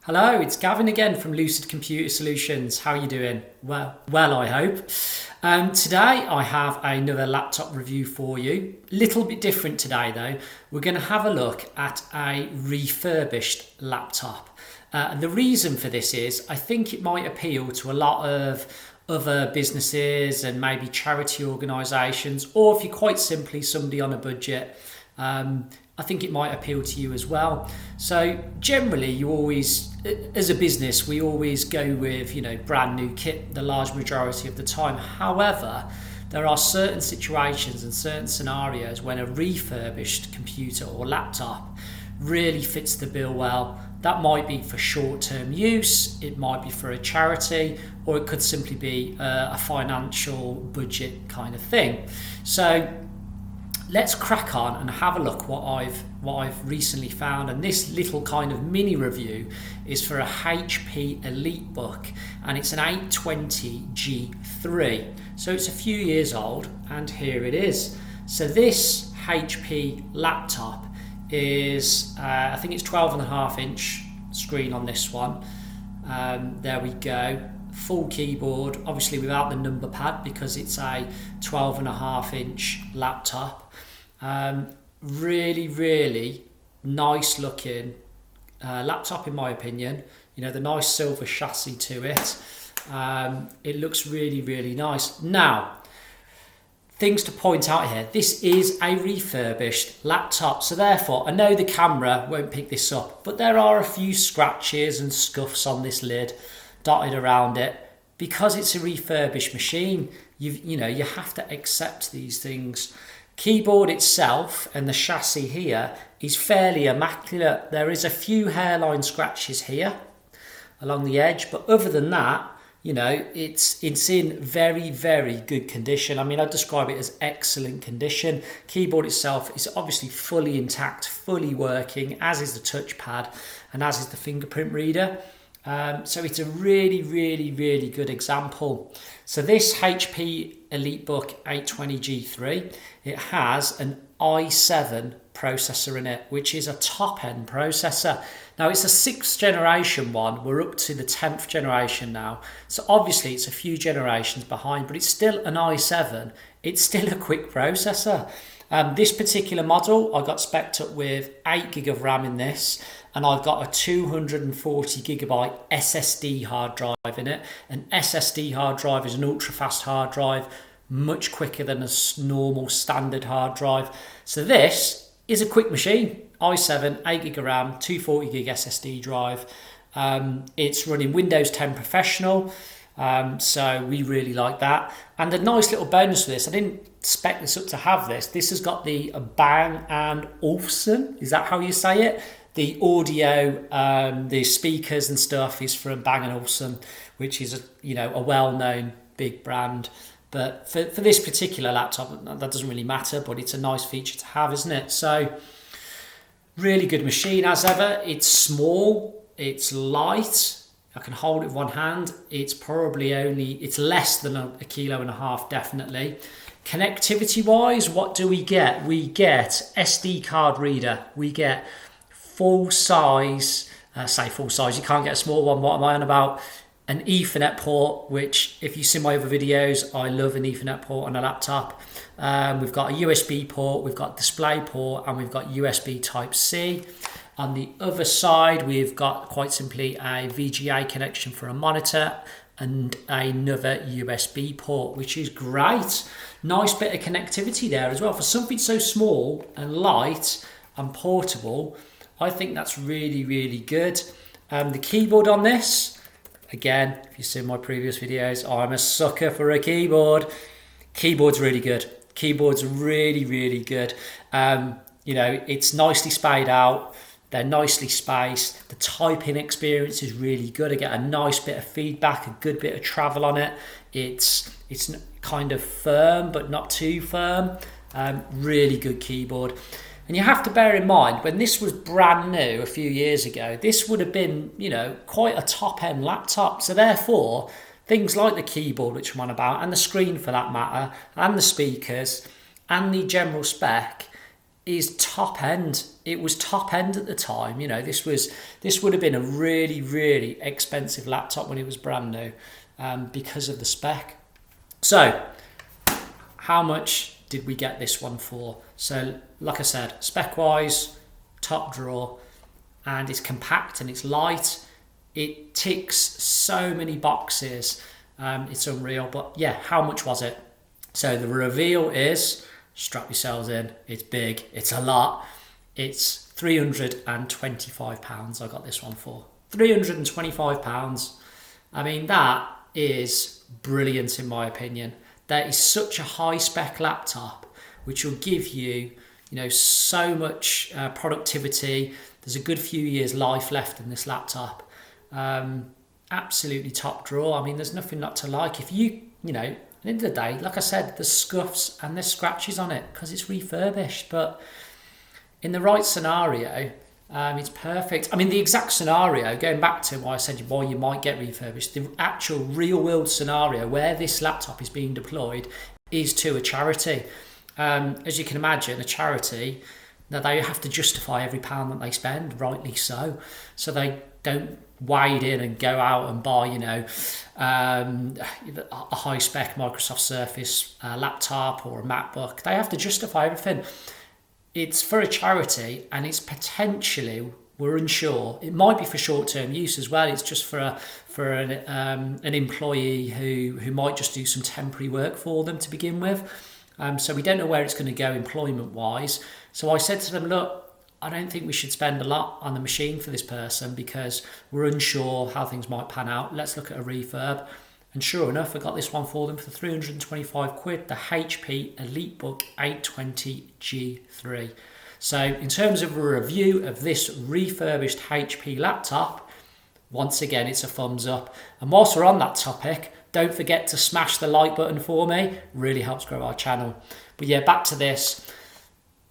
Hello, it's Gavin again from Lucid Computer Solutions. How are you doing? Well, I hope. Today I have another laptop review for you. Little bit different today though. We're going to have a look at a refurbished laptop. And the reason for this is I think it might appeal to a lot of other businesses and maybe charity organisations, or if you're quite simply somebody on a budget, I think it might appeal to you as well. So generally you always, as a business, we always go with, brand new kit the large majority of the time. However, there are certain situations and certain scenarios when a refurbished computer or laptop really fits the bill well. That might be for short-term use, it might be for a charity, or it could simply be a financial budget kind of thing. So let's crack on and have a look what I've recently found. And this little kind of mini review is for a HP EliteBook, and it's an 820G3. So it's a few years old, and here it is. So this HP laptop is, I think it's 12.5-inch screen on this one. There we go. Full keyboard, obviously without the number pad because it's a 12.5-inch laptop. Really nice looking laptop in my opinion. The nice silver chassis to it. It looks really nice. Now, things to point out here, this is a refurbished laptop, so therefore I know the camera won't pick this up, but there are a few scratches and scuffs on this lid dotted around it. Because it's a refurbished machine, you have to accept these things. Keyboard itself and the chassis here is fairly immaculate. There is a few hairline scratches here along the edge, but other than that, it's in very good condition. I mean, I'd describe it as excellent condition. Keyboard itself is obviously fully intact, fully working, as is the touchpad and as is the fingerprint reader. So it's a really good example. So this HP EliteBook 820G3, it has an i7 processor in it, which is a top-end processor. Now it's a 6th generation one. We're up to the 10th generation now. So obviously it's a few generations behind, but it's still an i7. It's still a quick processor. This particular model, I got spec'd up with 8 gig of RAM in this, and I've got a 240 gigabyte SSD hard drive in it. An SSD hard drive is an ultra fast hard drive, much quicker than a normal standard hard drive. So this is a quick machine. i7, 8 gig of RAM, 240 gig SSD drive. It's running Windows 10 Professional. So we really like that. And the nice little bonus for this, I didn't spec this up to have this. This has got the Bang & Olufsen. Is that how you say it? The audio, the speakers and stuff is from Bang & Olufsen, which is a well-known big brand. But for this particular laptop, that doesn't really matter, but it's a nice feature to have, isn't it? So really good machine as ever. It's small, it's light. I can hold it with one hand. It's less than a kilo and a half, definitely. Connectivity wise, what do we get? We get SD card reader. We get full size, full size, you can't get a small one. What am I on about? An Ethernet port, which if you see my other videos, I love an Ethernet port on a laptop. We've got a USB port, we've got display port, and we've got USB Type-C. On the other side, we've got quite simply a VGA connection for a monitor and another USB port, which is great. Nice bit of connectivity there as well. For something so small and light and portable, I think that's really good. The keyboard on this, again, if you've seen my previous videos, I'm a sucker for a keyboard. Keyboard's really good. Keyboard's really good. It's nicely spaced out. They're nicely spaced. The typing experience is really good. I get a nice bit of feedback, a good bit of travel on it. It's kind of firm, but not too firm. Really good keyboard. And you have to bear in mind, when this was brand new a few years ago, this would have been, quite a top-end laptop. So therefore, things like the keyboard, which I'm on about, and the screen for that matter, and the speakers, and the general spec, is top end. It was top end at the time. You know, this would have been a really, really expensive laptop when it was brand new, because of the spec. So how much did we get this one for? So like I said, spec wise, top drawer, and it's compact and it's light. It ticks so many boxes. It's unreal. But yeah, how much was it? So the reveal is, strap yourselves in, it's big, it's a lot. It's £325 I got this one for. £325. I mean, that is brilliant in my opinion. That is such a high spec laptop, which will give you, you know, so much productivity. There's a good few years life left in this laptop. Absolutely top drawer. I mean, there's nothing not to like. If you know, at the end of the day, like I said, there's scuffs and there's scratches on it because it's refurbished, but in the right scenario, it's perfect. I mean, the exact scenario, going back to why I said why you might get refurbished, the actual real world scenario where this laptop is being deployed is to a charity. As you can imagine, a charity, now they have to justify every pound that they spend, rightly so. So they don't wade in and go out and buy, you know, a high spec Microsoft Surface laptop or a MacBook. They have to justify everything. It's for a charity, and it's potentially, we're unsure, it might be for short-term use as well. It's just for an employee who might just do some temporary work for them to begin with. So we don't know where it's going to go employment-wise. So I said to them, look, I don't think we should spend a lot on the machine for this person because we're unsure how things might pan out. Let's look at a refurb. And sure enough, I got this one for them for 325 quid, the HP EliteBook 820G3. So in terms of a review of this refurbished HP laptop, once again, it's a thumbs up. And whilst we're on that topic, don't forget to smash the like button for me. Really helps grow our channel. But yeah, back to this.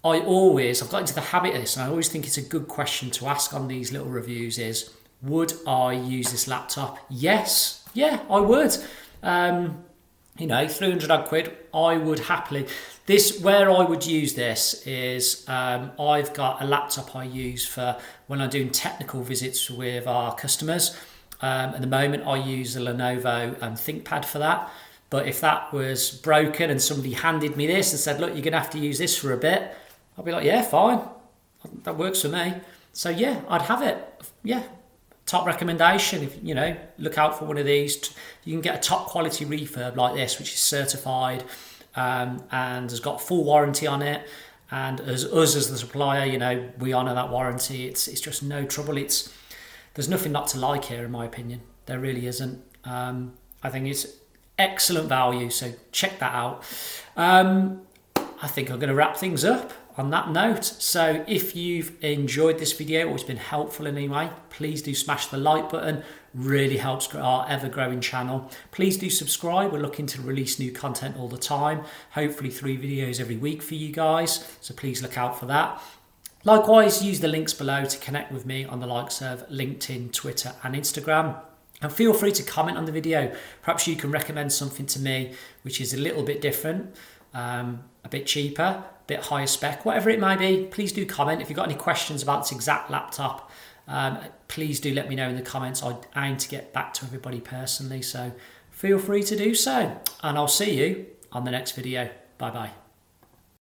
I've got into the habit of this, and I always think it's a good question to ask on these little reviews is, would I use this laptop? Yes. Yeah, I would. You know, 300 odd quid, I would happily. Where I would use this is, I've got a laptop I use for when I'm doing technical visits with our customers. At the moment, I use a Lenovo ThinkPad for that. But if that was broken and somebody handed me this and said, look, you're going to have to use this for a bit, I'd be like, yeah, fine. That works for me. So yeah, I'd have it. Yeah. Top recommendation, if you know, look out for one of these. You can get a top quality refurb like this, which is certified and has got full warranty on it. And as us as the supplier, you know, we honour that warranty. It's just no trouble. There's nothing not to like here, in my opinion. There really isn't. I think it's excellent value, so check that out. I think I'm going to wrap things up on that note. So if you've enjoyed this video or it's been helpful in any way, please do smash the like button. Really helps grow our ever-growing channel. Please do subscribe. We're looking to release new content all the time. Hopefully 3 videos every week for you guys. So please look out for that. Likewise, use the links below to connect with me on the likes of LinkedIn, Twitter and Instagram. And feel free to comment on the video. Perhaps you can recommend something to me which is a little bit different, a bit cheaper, a bit higher spec, whatever it may be. Please do comment. If you've got any questions about this exact laptop, please do let me know in the comments. I aim to get back to everybody personally, so feel free to do so. And I'll see you on the next video. Bye bye.